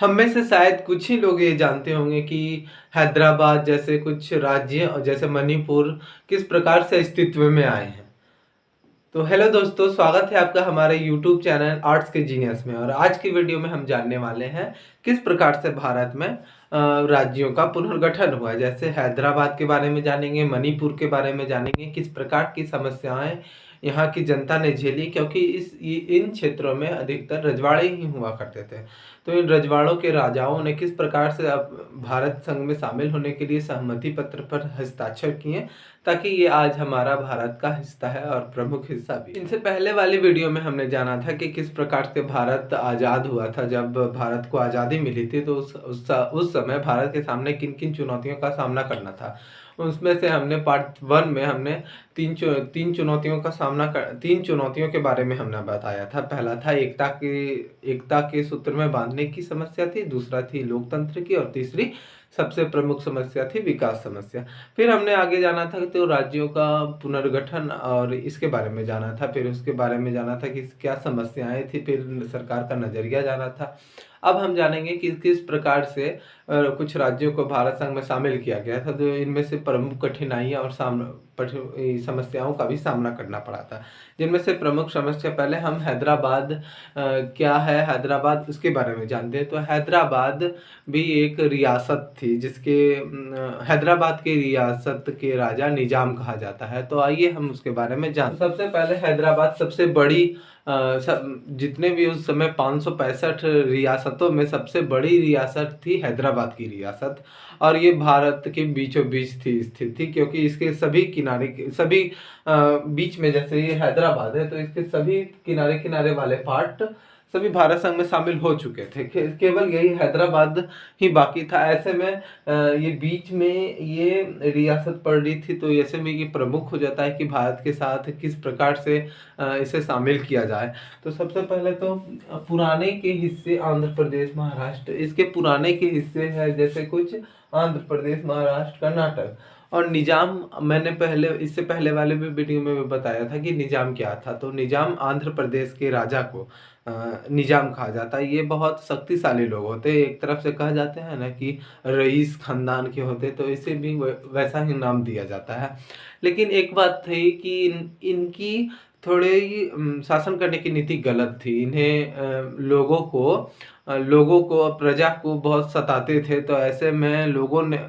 हम में से शायद कुछ ही लोग ये जानते होंगे कि हैदराबाद जैसे कुछ राज्य और जैसे मणिपुर किस प्रकार से अस्तित्व में आए हैं। तो हेलो दोस्तों, स्वागत है आपका हमारे यूट्यूब चैनल आर्ट्स के जीनियस में। और आज की वीडियो में हम जानने वाले हैं किस प्रकार से भारत में राज्यों का पुनर्गठन हुआ। जैसे हैदराबाद के बारे में जानेंगे, मणिपुर के बारे में जानेंगे, किस प्रकार की समस्याएं यहाँ की जनता ने झेली, क्योंकि इन क्षेत्रों में अधिकतर रजवाड़े ही हुआ करते थे। तो इन रजवाड़ों के राजाओं ने किस प्रकार से अब भारत संघ में शामिल होने के लिए सहमति पत्र पर हस्ताक्षर किए, ताकि ये आज हमारा भारत का हिस्सा है और प्रमुख हिस्सा भी। इनसे पहले वाली वीडियो में हमने जाना था कि किस प्रकार से भारत आज़ाद हुआ था। जब भारत को आज़ादी मिली थी तो उस समय भारत के सामने किन किन चुनौतियों का सामना करना था। उसमें से हमने पार्ट 1 में हमने तीन चुनौतियों के बारे में हमने बताया था। पहला था एकता के सूत्र में बांधने की समस्या थी, दूसरा थी लोकतंत्र की, और तीसरी सबसे प्रमुख समस्या थी विकास समस्या। फिर हमने आगे जाना था तो राज्यों का पुनर्गठन और इसके बारे में जाना था। फिर उसके बारे में जाना था कि क्या समस्याएं थी, फिर सरकार का नजरिया जाना था। अब हम जानेंगे कि किस प्रकार से कुछ राज्यों को भारत संघ में शामिल किया गया था, तो इनमें से प्रमुख कठिनाइयां और समस्याओं का भी सामना करना पड़ा था। जिनमें से प्रमुख समस्या, पहले हम हैदराबाद क्या है हैदराबाद उसके बारे में जानते हैं। तो हैदराबाद भी एक रियासत थी, जिसके हैदराबाद की रियासत के राजा निजाम कहा जाता है। तो आइए हम उसके बारे में जानते हैं। सबसे पहले हैदराबाद सबसे बड़ी जितने भी उस समय 565 रियासतों में सबसे बड़ी रियासत थी हैदराबाद की रियासत। और ये भारत के बीचों बीच थी स्थित थी, क्योंकि इसके सभी बीच में, जैसे ये हैदराबाद है तो इसके सभी किनारे किनारे वाले पार्ट सभी भारत संघ में शामिल हो चुके थे। केवल यही हैदराबाद ही बाकी था। ऐसे में ये बीच में ये रियासत पड़ रही थी, तो ऐसे में ये प्रमुख हो जाता है कि भारत के साथ किस प्रकार से इसे शामिल किया जाए। तो सबसे पहले तो पुराने के हिस्से आंध्र प्रदेश, महाराष्ट्र, इसके पुराने के हिस्से हैं जैसे कुछ आंध्र प्रदेश, महाराष्ट्र, कर्नाटक। और निजाम, मैंने इससे पहले वाले भी वीडियो में भी बताया था कि निजाम क्या था। तो निजाम, आंध्र प्रदेश के राजा को निजाम कहा जाता है। ये बहुत शक्तिशाली लोग होते हैं। एक तरफ से कहा जाते हैं ना कि रईस खानदान के होते, तो इसे भी वैसा ही नाम दिया जाता है। लेकिन एक बात थी कि इनकी थोड़े ही शासन करने की नीति गलत थी। इन्हें लोगों को प्रजा को बहुत सताते थे। तो ऐसे में लोगों ने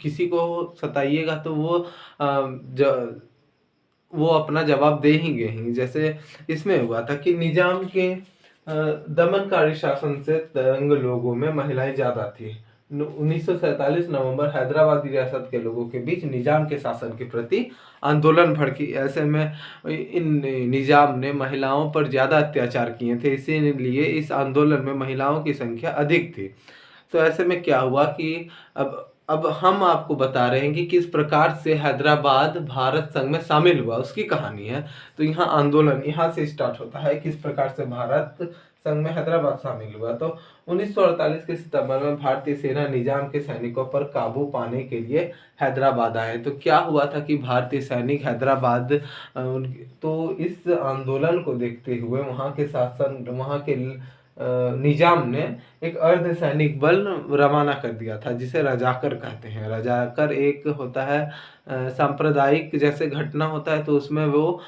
किसी को सताइएगा तो वो अपना जवाब दे ही गए। जैसे इसमें हुआ था कि निजाम के दमनकारी शासन से तंग लोगों में महिलाएं ज्यादा थी। 1947 नवंबर हैदराबाद रियासत के लोगों के बीच निजाम के शासन के प्रति आंदोलन भड़की। ऐसे में इन निजाम ने महिलाओं पर ज्यादा अत्याचार किए थे, इसीलिए इस आंदोलन में महिलाओं की संख्या अधिक थी। तो ऐसे में क्या हुआ कि अब हम आपको बता रहे हैं कि किस प्रकार से हैदराबाद भारत संघ में शामिल हुआ, उसकी कहानी है। तो यहाँ आंदोलन यहाँ से स्टार्ट होता है, किस प्रकार से भारत संघ में हैदराबाद शामिल हुआ। तो 1948 के सितंबर में भारतीय सेना निजाम के सैनिकों पर काबू पाने के लिए हैदराबाद आए। तो क्या हुआ था कि भारतीय सैनिक हैदराबाद, तो इस आंदोलन को देखते हुए वहाँ के निजाम ने एक अर्ध सैनिक बल रवाना कर दिया था, जिसे रजाकर कहते हैं। रजाकर एक होता है सांप्रदायिक जैसे घटना होता है, तो उसमें वो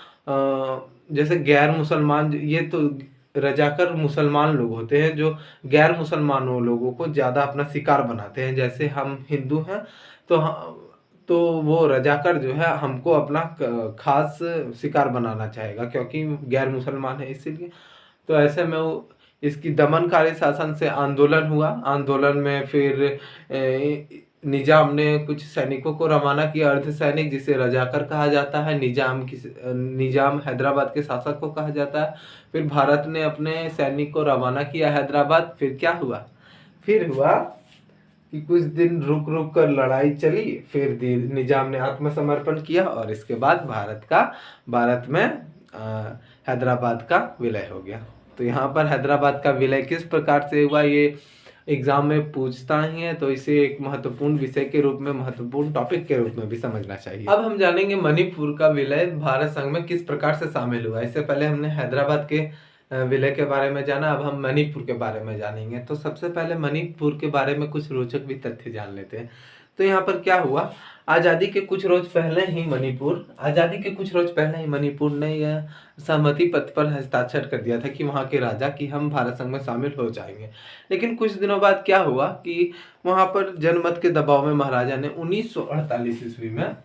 जैसे गैर मुसलमान, ये तो रजाकर मुसलमान लोग होते हैं जो गैर मुसलमानों लोगों को ज्यादा अपना शिकार बनाते हैं। जैसे हम हिंदू हैं तो वो रजाकर जो है हमको अपना खास शिकार बनाना चाहेगा, क्योंकि गैर मुसलमान है इसीलिए। तो ऐसे में वो इसकी दमनकारी शासन से आंदोलन हुआ। आंदोलन में फिर निजाम ने कुछ सैनिकों को रवाना किया, अर्ध सैनिक, जिसे रजाकर कहा जाता है। निजाम हैदराबाद के शासक को कहा जाता है। फिर भारत ने अपने सैनिक को रवाना किया हैदराबाद। फिर क्या हुआ, फिर हुआ कि कुछ दिन रुक रुक कर लड़ाई चली। फिर निजाम ने आत्मसमर्पण किया और इसके बाद भारत में हैदराबाद का विलय हो गया। तो यहाँ पर हैदराबाद का विलय किस प्रकार से हुआ, ये एग्जाम में पूछता ही है, तो इसे एक महत्वपूर्ण विषय के रूप में, महत्वपूर्ण टॉपिक के रूप में भी समझना चाहिए। अब हम जानेंगे मणिपुर का विलय भारत संघ में किस प्रकार से शामिल हुआ। इससे पहले हमने हैदराबाद के विलय के बारे में जाना। अब हम मणिपुर के बारे में जानेंगे। तो सबसे पहले मणिपुर के बारे में कुछ रोचक भी तथ्य जान लेते हैं। तो यहाँ पर क्या हुआ, आज़ादी के कुछ रोज पहले ही मणिपुर ने यह सहमति पत्र पर हस्ताक्षर कर दिया था कि वहाँ के राजा कि हम भारत संघ में शामिल हो जाएंगे। लेकिन कुछ दिनों बाद क्या हुआ कि वहाँ पर जनमत के दबाव में महाराजा ने 1948 ईस्वी में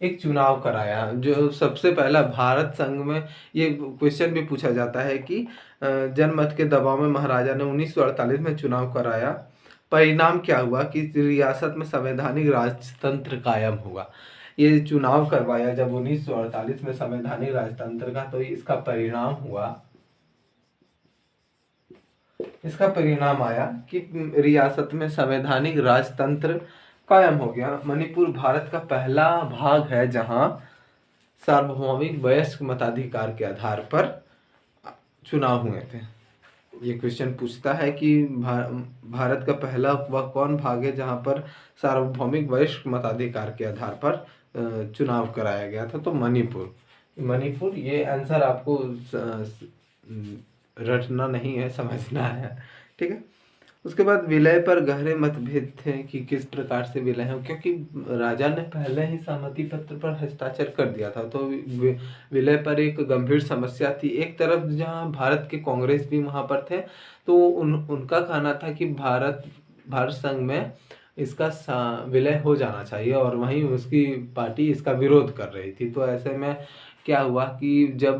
एक चुनाव कराया, जो सबसे पहला भारत संघ में। ये क्वेश्चन भी पूछा जाता है कि जनमत के दबाव में महाराजा ने 1948 में चुनाव कराया, परिणाम क्या हुआ कि रियासत में संवैधानिक राजतंत्र कायम हुआ। ये चुनाव करवाया जब 1948 में संवैधानिक राजतंत्र का, तो इसका परिणाम आया कि रियासत में संवैधानिक राजतंत्र कायम हो गया। मणिपुर भारत का पहला भाग है जहां सार्वभौमिक वयस्क मताधिकार के आधार पर चुनाव हुए थे। ये क्वेश्चन पूछता है कि भारत का पहला वह कौन भाग है जहां पर सार्वभौमिक वयस्क मताधिकार के आधार पर चुनाव कराया गया था। तो मणिपुर ये आंसर आपको रटना नहीं है, समझना है, ठीक है। उसके बाद विलय पर गहरे मतभेद थे कि किस प्रकार से विलय हो, क्योंकि राजा ने पहले ही सहमति पत्र पर हस्ताक्षर कर दिया था। तो विलय पर एक गंभीर समस्या थी। एक तरफ जहां भारत के कांग्रेस भी वहां पर थे, तो उनका कहना था कि भारत संघ में इसका विलय हो जाना चाहिए, और वहीं उसकी पार्टी इसका विरोध कर रही थी। तो ऐसे में क्या हुआ कि जब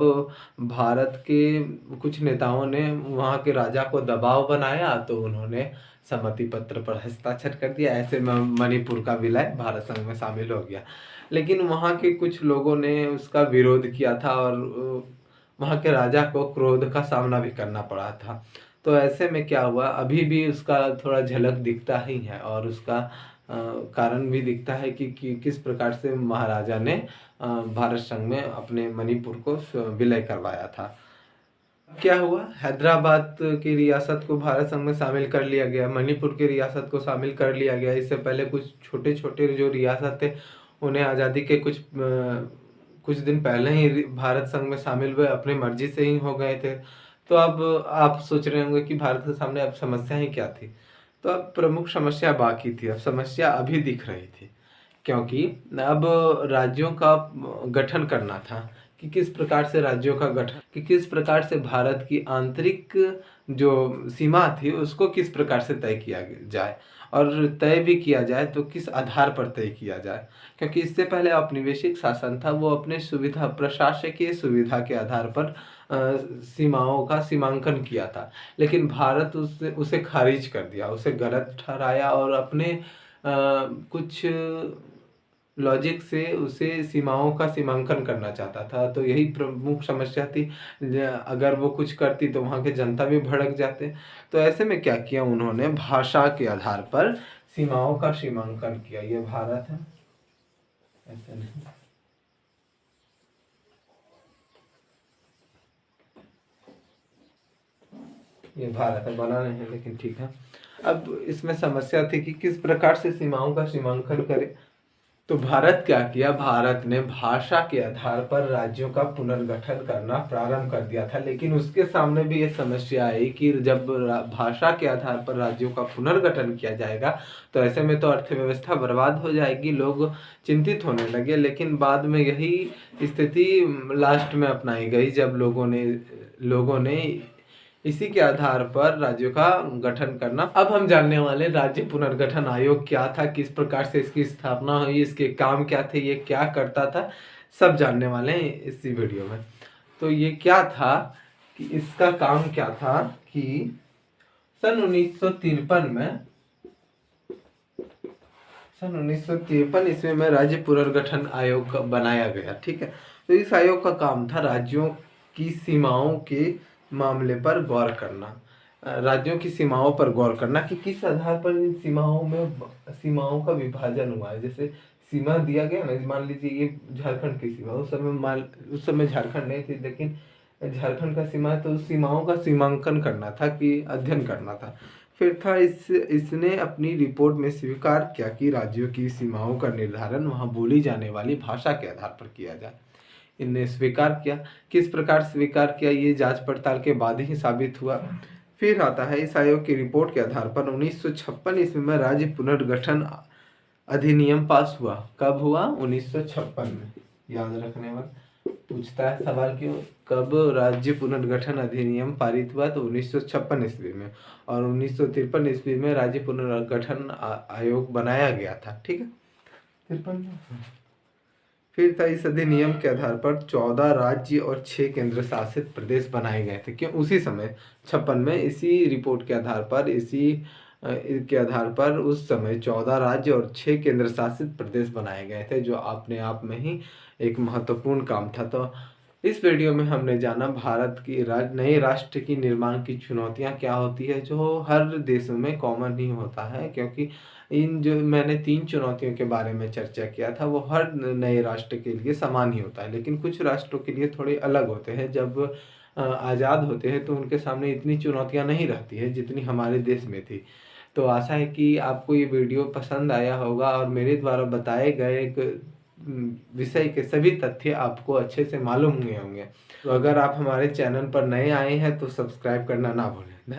भारत के कुछ नेताओं ने वहाँ के राजा को दबाव बनाया, तो उन्होंने सहमति पत्र पर हस्ताक्षर कर दिया। ऐसे में मणिपुर का विलय भारत संघ में शामिल हो गया। लेकिन वहाँ के कुछ लोगों ने उसका विरोध किया था, और वहाँ के राजा को क्रोध का सामना भी करना पड़ा था। तो ऐसे में क्या हुआ, अभी भी उसका थोड़ा झलक दिखता ही है, और उसका कारण भी दिखता है कि किस प्रकार से महाराजा ने भारत संघ में अपने मणिपुर को विलय करवाया था। क्या हुआ, हैदराबाद की रियासत को भारत संघ में शामिल कर लिया गया, मणिपुर की रियासत को शामिल कर लिया गया। इससे पहले कुछ छोटे छोटे जो रियासत थे, उन्हें आज़ादी के कुछ दिन पहले ही भारत संघ में शामिल हुए, अपनी मर्जी से ही हो गए थे। तो अब आप सोच रहे होंगे कि भारत के सामने अब समस्या ही क्या थी। तो अब प्रमुख समस्या बाकी थी, अब समस्या अभी दिख रही थी, क्योंकि अब राज्यों का गठन करना था कि किस प्रकार से राज्यों का गठन, कि किस प्रकार से भारत की आंतरिक जो सीमा थी उसको किस प्रकार से तय किया जाए, और तय भी किया जाए तो किस आधार पर तय किया जाए। क्योंकि इससे पहले औपनिवेशिक शासन था, वो अपने प्रशासकीय सुविधा के आधार पर सीमाओं का सीमांकन किया था। लेकिन भारत उसे खारिज कर दिया, उसे गलत ठहराया, और अपने कुछ लॉजिक से उसे सीमाओं का सीमांकन करना चाहता था। तो यही प्रमुख समस्या थी। अगर वो कुछ करती तो वहाँ के जनता भी भड़क जाते। तो ऐसे में क्या किया उन्होंने, भाषा के आधार पर सीमाओं का सीमांकन किया। ये भारत है, ऐसे नहीं, ये भारत है, बना नहीं है लेकिन ठीक है। अब इसमें समस्या थी कि किस प्रकार से सीमाओं का सीमांकन करे। तो भारत क्या किया, भारत ने भाषा के आधार पर राज्यों का पुनर्गठन करना प्रारंभ कर दिया था। लेकिन उसके सामने भी ये समस्या आई कि जब भाषा के आधार पर राज्यों का पुनर्गठन किया जाएगा, तो ऐसे में तो अर्थव्यवस्था बर्बाद हो जाएगी, लोग चिंतित होने लगे। लेकिन बाद में यही स्थिति लास्ट में अपनाई गई, जब लोगों ने इसी के आधार पर राज्यों का गठन करना। अब हम जानने वाले राज्य पुनर्गठन आयोग क्या था, किस प्रकार से इसकी स्थापना हुई, इसके काम क्या थे, ये क्या करता था, सब जानने वाले हैं इसी वीडियो में। तो ये क्या था कि इसका काम क्या था कि सन 1953 ईस्वी में राज्य पुनर्गठन आयोग बनाया गया, ठीक है। तो इस आयोग का काम था राज्यों की सीमाओं के मामले पर गौर करना, राज्यों की सीमाओं पर गौर करना कि किस आधार पर इन सीमाओं का विभाजन हुआ है। जैसे सीमा दिया गया ना, मान लीजिए ये झारखंड की सीमा, उस समय झारखंड नहीं थी, लेकिन झारखंड का सीमा है, तो उस सीमाओं का सीमांकन करना था, कि अध्ययन करना था। फिर था इसने अपनी रिपोर्ट में स्वीकार किया कि राज्यों की सीमाओं का निर्धारण वहाँ बोली जाने वाली भाषा के आधार पर किया जाए। इनने स्वीकार किया। किस प्रकार स्वीकार किया ये जांच पड़ताल के बाद ही साबित हुआ। फिर आता है इस आयोग की रिपोर्ट के आधार पर 1956 ईस्वी में राज्य पुनर्गठन अधिनियम पास हुआ। कब हुआ? 1956 में। याद रखने वाला पूछता है सवाल क्यों, कब राज्य पुनर्गठन अधिनियम पारित हुआ? तो 1956 ईस्वी में। और 1953 ईस्वी में राज्य पुनर्गठन आयोग बनाया गया था। ठीक है, 53। फिर था इस अधिनियम के आधार पर 14 राज्य और 6 केंद्र शासित प्रदेश बनाए गए थे। क्यों? उसी समय 56 में इसी रिपोर्ट के आधार पर के आधार पर उस समय 14 राज्य और 6 केंद्र शासित प्रदेश बनाए गए थे, जो अपने आप में ही एक महत्वपूर्ण काम था। तो इस वीडियो में हमने जाना भारत की नए राष्ट्र की निर्माण की चुनौतियां क्या होती है, जो हर देश में कॉमन ही होता है। क्योंकि इन जो मैंने 3 चुनौतियों के बारे में चर्चा किया था वो हर नए राष्ट्र के लिए समान ही होता है, लेकिन कुछ राष्ट्रों के लिए थोड़े अलग होते हैं। जब आज़ाद होते हैं तो उनके सामने इतनी चुनौतियां नहीं रहती है जितनी हमारे देश में थी। तो आशा है कि आपको ये वीडियो पसंद आया होगा और मेरे द्वारा बताए गए एक विषय के सभी तथ्य आपको अच्छे से मालूम हुए होंगे। तो अगर आप हमारे चैनल पर नए आए हैं तो सब्सक्राइब करना ना भूलें।